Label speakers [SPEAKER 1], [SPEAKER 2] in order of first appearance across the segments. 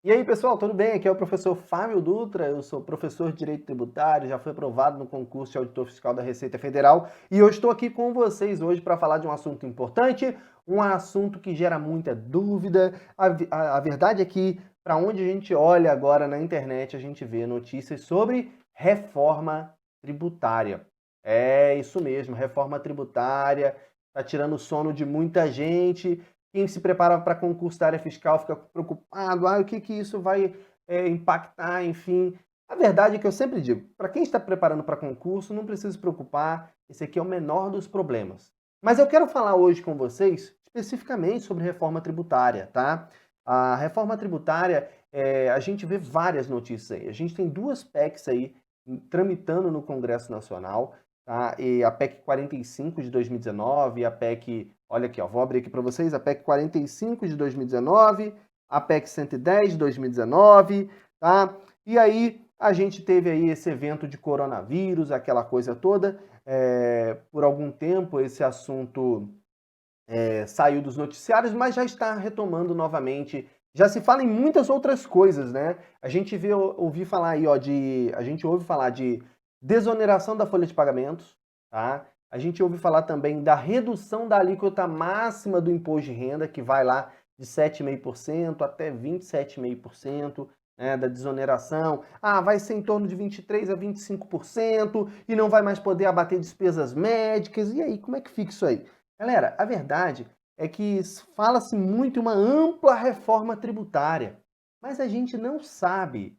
[SPEAKER 1] E aí, pessoal, tudo bem? Aqui é o professor Fábio Dutra, eu sou professor de Direito Tributário, já fui aprovado no concurso de Auditor Fiscal da Receita Federal e eu estou aqui com vocês hoje para falar de um assunto importante, um assunto que gera muita dúvida. A verdade é que, para onde a gente olha agora na internet, a gente vê notícias sobre reforma tributária. É isso mesmo, reforma tributária, está tirando o sono de muita gente. Quem se prepara para concurso da área fiscal fica preocupado, o que isso vai impactar, enfim. A verdade é que eu sempre digo, para quem está preparando para concurso, não precisa se preocupar, esse aqui é o menor dos problemas. Mas eu quero falar hoje com vocês especificamente sobre reforma tributária, tá? A reforma tributária, a gente vê várias notícias aí. A gente tem duas PECs aí tramitando no Congresso Nacional, tá? E a PEC 45 de 2019 e a PEC, olha aqui, ó, vou abrir aqui para vocês, a PEC 45 de 2019, a PEC 110 de 2019, tá? E aí a gente teve aí esse evento de coronavírus, aquela coisa toda. Por algum tempo esse assunto saiu dos noticiários, mas já está retomando novamente. Já se fala em muitas outras coisas, né? A gente ouve falar aí, ó, a gente ouve falar de desoneração da folha de pagamentos, tá? A gente ouve falar também da redução da alíquota máxima do imposto de renda, que vai lá de 7,5% até 27,5%, né, da desoneração. Vai ser em torno de 23% a 25% e não vai mais poder abater despesas médicas. E aí, como é que fica isso aí? Galera, a verdade é que fala-se muito em uma ampla reforma tributária, mas a gente não sabe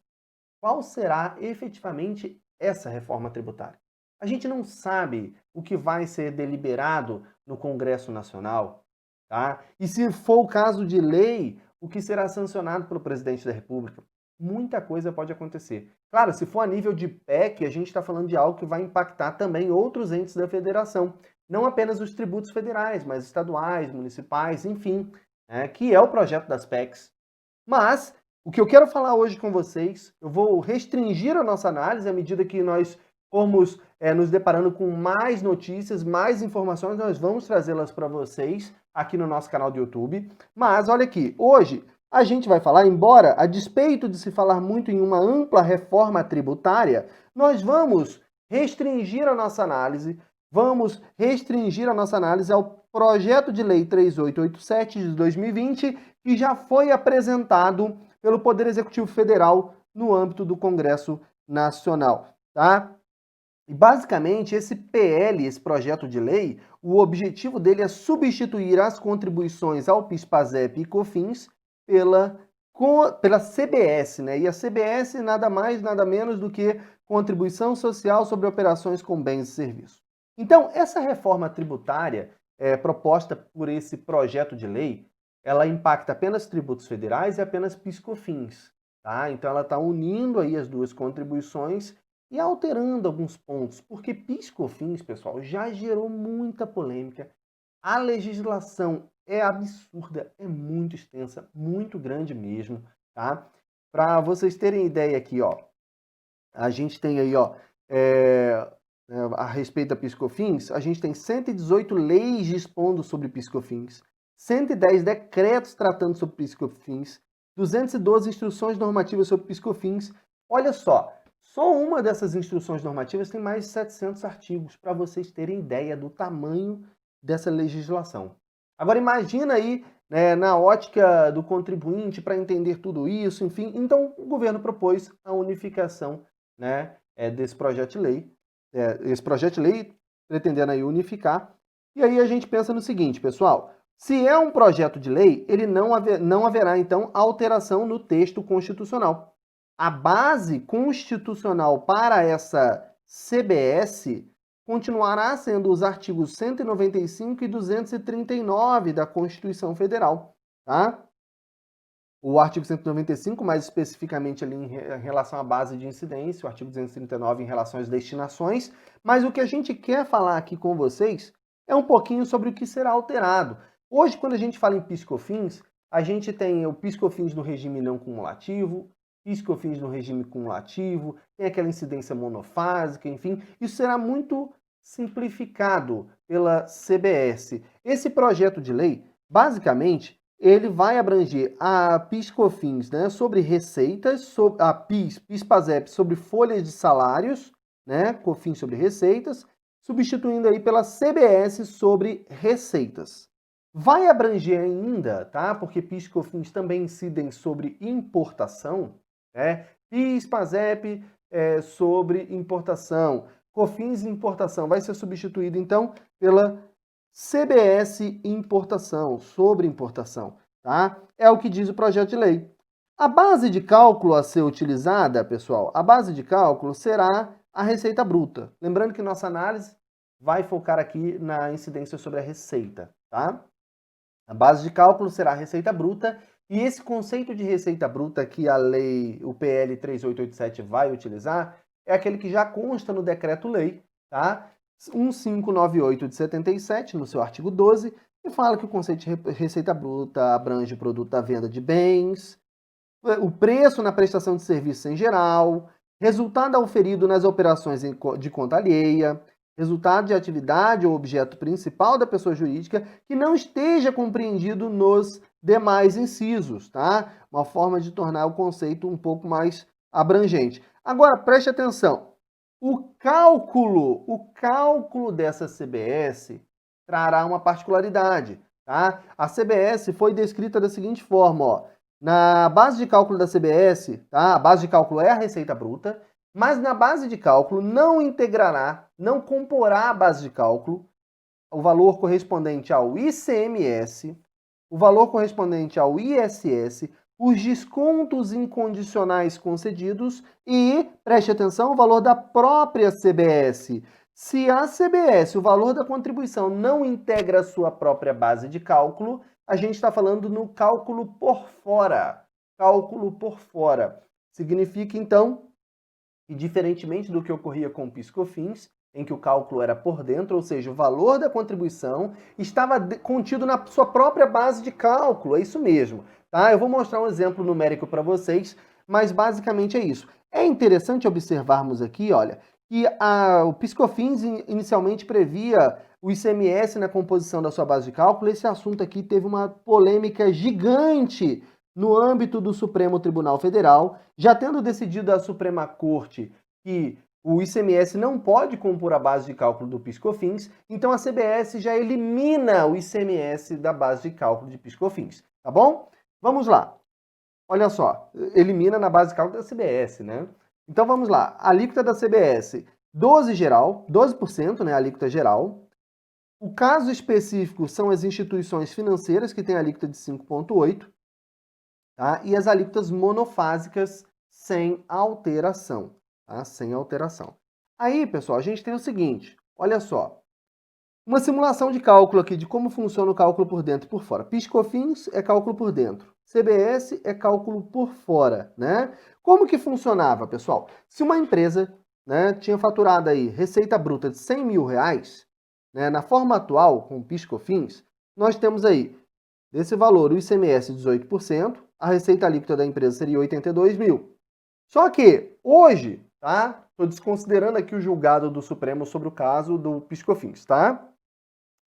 [SPEAKER 1] qual será efetivamente essa reforma tributária. A gente não sabe o que vai ser deliberado no Congresso Nacional, tá? E se for o caso de lei, o que será sancionado pelo presidente da República. Muita coisa pode acontecer. Claro, se for a nível de PEC, a gente está falando de algo que vai impactar também outros entes da federação. Não apenas os tributos federais, mas estaduais, municipais, enfim, que é o projeto das PECs. Mas o que eu quero falar hoje com vocês, eu vou restringir a nossa análise à medida que nós formos nos deparando com mais notícias, mais informações, nós vamos trazê-las para vocês aqui no nosso canal do YouTube. Mas olha aqui, hoje a gente vai falar, embora a despeito de se falar muito em uma ampla reforma tributária, nós vamos restringir a nossa análise ao projeto de lei 3887 de 2020, que já foi apresentado pelo Poder Executivo Federal no âmbito do Congresso Nacional, tá? E basicamente esse projeto de lei, o objetivo dele é substituir as contribuições ao PIS, PASEP e COFINS pela CBS, né? E a CBS nada mais, nada menos do que Contribuição Social sobre Operações com Bens e Serviços. Então, essa reforma tributária proposta por esse projeto de lei, ela impacta apenas tributos federais e apenas PIS/COFINS, tá? Então ela está unindo aí as duas contribuições e alterando alguns pontos, porque PIS/COFINS, pessoal, já gerou muita polêmica. A legislação é absurda, é muito extensa, muito grande mesmo, tá? Para vocês terem ideia aqui, ó, a gente tem aí, ó, a respeito da PIS/COFINS, a gente tem 118 leis dispondo sobre PIS/COFINS, 110 decretos tratando sobre PIS/COFINS, 212 instruções normativas sobre PIS/COFINS. Olha só uma dessas instruções normativas tem mais de 700 artigos, para vocês terem ideia do tamanho dessa legislação. Agora imagina aí, né, na ótica do contribuinte, para entender tudo isso, enfim. Então o governo propôs a unificação, né, desse projeto de lei, esse projeto de lei pretendendo aí unificar. E aí a gente pensa no seguinte, pessoal, se é um projeto de lei, ele não haverá, então, alteração no texto constitucional. A base constitucional para essa CBS continuará sendo os artigos 195 e 239 da Constituição Federal, tá? O artigo 195, mais especificamente ali em relação à base de incidência, o artigo 239 em relação às destinações, mas o que a gente quer falar aqui com vocês é um pouquinho sobre o que será alterado. Hoje, quando a gente fala em PIS/COFINS, a gente tem o PIS/COFINS no regime não cumulativo, PIS/COFINS no regime cumulativo, tem aquela incidência monofásica, enfim, isso será muito simplificado pela CBS. Esse projeto de lei, basicamente, ele vai abranger a PIS/COFINS, né, sobre receitas, a PIS, PIS/PASEP sobre folhas de salários, né, COFINS sobre receitas, substituindo aí pela CBS sobre receitas. Vai abranger ainda, tá? Porque PIS/COFINS também incidem sobre importação, né? PIS/PASEP sobre importação, COFINS importação vai ser substituído então pela CBS importação, sobre importação, tá? É o que diz o projeto de lei. A base de cálculo a ser utilizada, pessoal, a base de cálculo será a receita bruta. Lembrando que nossa análise vai focar aqui na incidência sobre a receita, tá? A base de cálculo será a receita bruta e esse conceito de receita bruta que a lei, o PL 3887 vai utilizar, é aquele que já consta no decreto-lei, tá? 1598 de 77, no seu artigo 12, que fala que o conceito de receita bruta abrange o produto da venda de bens, o preço na prestação de serviços em geral, resultado auferido nas operações de conta alheia, resultado de atividade ou objeto principal da pessoa jurídica que não esteja compreendido nos demais incisos, tá? Uma forma de tornar o conceito um pouco mais abrangente. Agora, preste atenção. O cálculo dessa CBS trará uma particularidade, tá? A CBS foi descrita da seguinte forma, ó. Na base de cálculo da CBS, tá? A base de cálculo é a receita bruta, mas na base de cálculo não integrará, não comporá a base de cálculo o valor correspondente ao ICMS, o valor correspondente ao ISS, os descontos incondicionais concedidos e, preste atenção, o valor da própria CBS. Se a CBS, o valor da contribuição, não integra a sua própria base de cálculo, a gente está falando no cálculo por fora. Cálculo por fora. Significa, então, que diferentemente do que ocorria com o PIS/COFINS, em que o cálculo era por dentro, ou seja, o valor da contribuição estava contido na sua própria base de cálculo, é isso mesmo. Tá? Eu vou mostrar um exemplo numérico para vocês, mas basicamente é isso. É interessante observarmos aqui, olha, que o PIS/COFINS inicialmente previa o ICMS na composição da sua base de cálculo. Esse assunto aqui teve uma polêmica gigante no âmbito do Supremo Tribunal Federal, já tendo decidido a Suprema Corte que o ICMS não pode compor a base de cálculo do PIS/COFINS, então a CBS já elimina o ICMS da base de cálculo de PIS/COFINS, tá bom? Vamos lá. Olha só, elimina na base de cálculo da CBS, né? Então vamos lá. A alíquota da CBS, 12%, né, a alíquota geral. O caso específico são as instituições financeiras, que têm a alíquota de 5,8%, tá? E as alíquotas monofásicas sem alteração. Tá? Sem alteração. Aí, pessoal, a gente tem o seguinte, olha só. Uma simulação de cálculo aqui de como funciona o cálculo por dentro e por fora. PIS/COFINS é cálculo por dentro. CBS é cálculo por fora, né? Como que funcionava, pessoal? Se uma empresa, né, tinha faturado aí receita bruta de 100 mil reais, né, na forma atual, com PIS/COFINS, nós temos aí, desse valor, o ICMS 18%, a receita alíquota da empresa seria 82 mil. Só que, hoje, tá? Estou desconsiderando aqui o julgado do Supremo sobre o caso do PIS/COFINS, tá?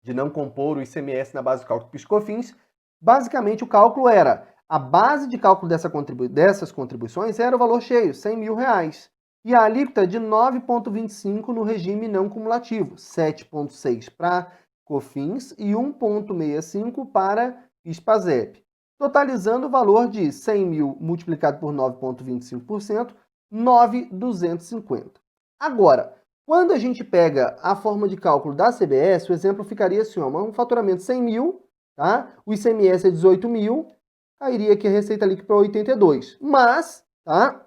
[SPEAKER 1] De não compor o ICMS na base de cálculo do PIS/COFINS. Basicamente, o cálculo era, a base de cálculo dessas contribuições era o valor cheio, 100 mil reais. E a alíquota de 9,25 no regime não cumulativo, 7,6 para COFINS e 1,65 para PIS/PASEP. Totalizando o valor de 100 mil multiplicado por 9,25%, 9,250. Agora, quando a gente pega a forma de cálculo da CBS, o exemplo ficaria assim, ó, um faturamento de 100 mil, tá? O ICMS é 18 mil, cairia aqui a receita líquida para 82. Mas, tá?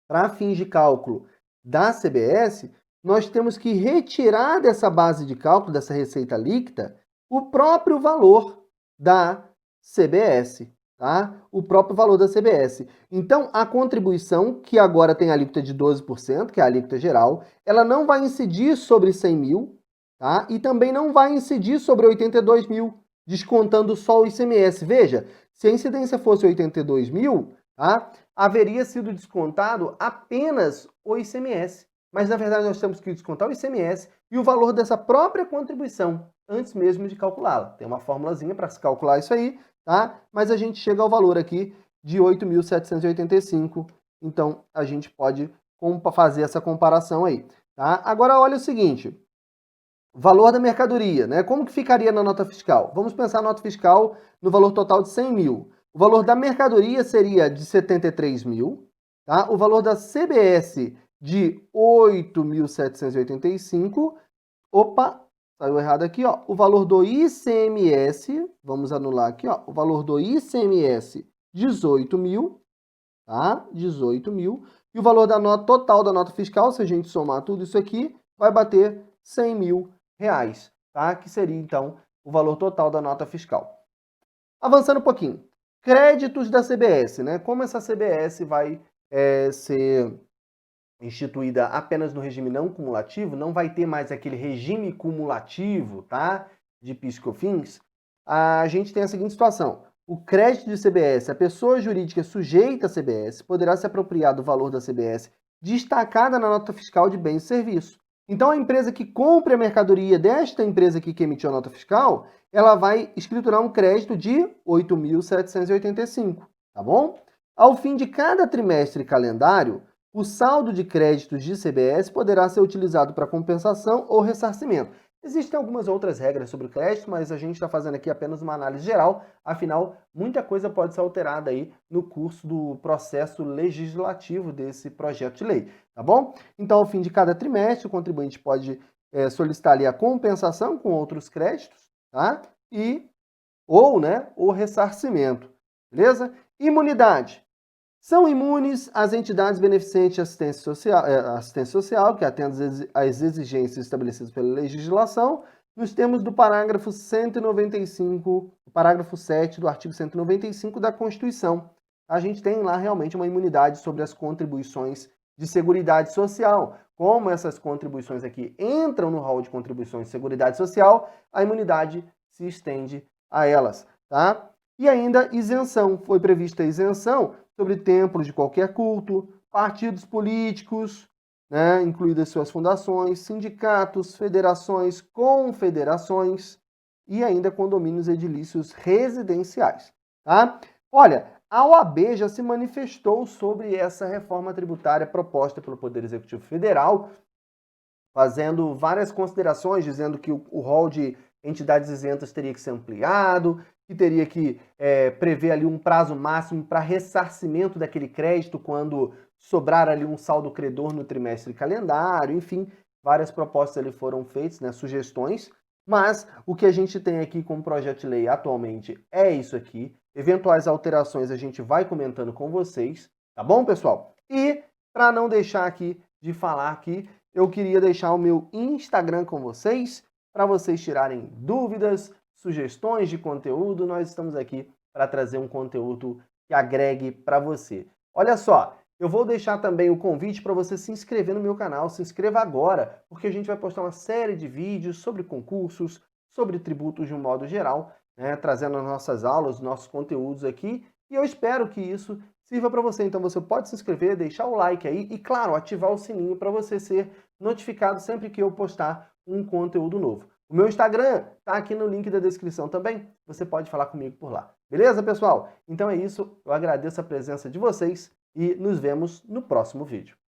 [SPEAKER 1] Para fins de cálculo da CBS, nós temos que retirar dessa base de cálculo, dessa receita líquida, o próprio valor da CBS, tá? O próprio valor da CBS. Então, a contribuição, que agora tem a alíquota de 12%, que é a alíquota geral, ela não vai incidir sobre 100 mil, tá? E também não vai incidir sobre 82 mil, descontando só o ICMS. Veja, se a incidência fosse 82 mil, tá? Haveria sido descontado apenas o ICMS. Mas, na verdade, nós temos que descontar o ICMS e o valor dessa própria contribuição, antes mesmo de calculá-la. Tem uma formulazinha para se calcular isso aí, tá? Mas a gente chega ao valor aqui de 8.785, então a gente pode fazer essa comparação aí, tá? Agora olha o seguinte, valor da mercadoria, né? Como que ficaria na nota fiscal? Vamos pensar a nota fiscal no valor total de 100 mil. O valor da mercadoria seria de 73 mil, tá? O valor da CBS de 8.785. Opa, saiu errado aqui, ó. O valor do ICMS, vamos anular aqui, ó. O valor do ICMS, 18 mil, tá? 18 mil. E o valor da nota total da nota fiscal, se a gente somar tudo isso aqui, vai bater 100 mil reais, tá? Que seria, então, o valor total da nota fiscal. Avançando um pouquinho. Créditos da CBS, né? Como essa CBS vai ser instituída apenas no regime não cumulativo, não vai ter mais aquele regime cumulativo, tá? De PIS e COFINS, a gente tem a seguinte situação. O crédito de CBS, a pessoa jurídica sujeita à CBS, poderá se apropriar do valor da CBS destacada na nota fiscal de bens e serviços. Então, a empresa que compra a mercadoria desta empresa aqui que emitiu a nota fiscal, ela vai escriturar um crédito de 8.785, tá bom? Ao fim de cada trimestre calendário, o saldo de créditos de CBS poderá ser utilizado para compensação ou ressarcimento. Existem algumas outras regras sobre o crédito, mas a gente está fazendo aqui apenas uma análise geral, afinal, muita coisa pode ser alterada aí no curso do processo legislativo desse projeto de lei, tá bom? Então, ao fim de cada trimestre, o contribuinte pode solicitar ali a compensação com outros créditos, tá? Ou ressarcimento, beleza? Imunidade. São imunes as entidades beneficentes de assistência social, que atendem às exigências estabelecidas pela legislação, nos termos do parágrafo 195, parágrafo 7 do artigo 195 da Constituição. A gente tem lá realmente uma imunidade sobre as contribuições de Seguridade Social. Como essas contribuições aqui entram no rol de contribuições de Seguridade Social, a imunidade se estende a elas, tá? E ainda isenção. Foi prevista a isenção sobre templos de qualquer culto, partidos políticos, né, incluídas suas fundações, sindicatos, federações, confederações e ainda condomínios edilícios residenciais. Tá? Olha, a OAB já se manifestou sobre essa reforma tributária proposta pelo Poder Executivo Federal, fazendo várias considerações, dizendo que o rol de entidades isentas teria que ser ampliado, que teria que prever ali um prazo máximo para ressarcimento daquele crédito quando sobrar ali um saldo credor no trimestre calendário, enfim, várias propostas ali foram feitas, né, sugestões, mas o que a gente tem aqui como projeto de lei atualmente é isso aqui. Eventuais alterações a gente vai comentando com vocês, tá bom, pessoal? E para não deixar aqui de falar aqui, eu queria deixar o meu Instagram com vocês, para vocês tirarem dúvidas, sugestões de conteúdo. Nós estamos aqui para trazer um conteúdo que agregue para você. Olha só, eu vou deixar também o convite para você se inscrever no meu canal. Se inscreva agora, porque a gente vai postar uma série de vídeos sobre concursos, sobre tributos de um modo geral, né, trazendo as nossas aulas, nossos conteúdos aqui. E eu espero que isso sirva para você. Então você pode se inscrever, deixar o like aí e, claro, ativar o sininho para você ser notificado sempre que eu postar um conteúdo novo. O meu Instagram está aqui no link da descrição também. Você pode falar comigo por lá. Beleza, pessoal? Então é isso. Eu agradeço a presença de vocês e nos vemos no próximo vídeo.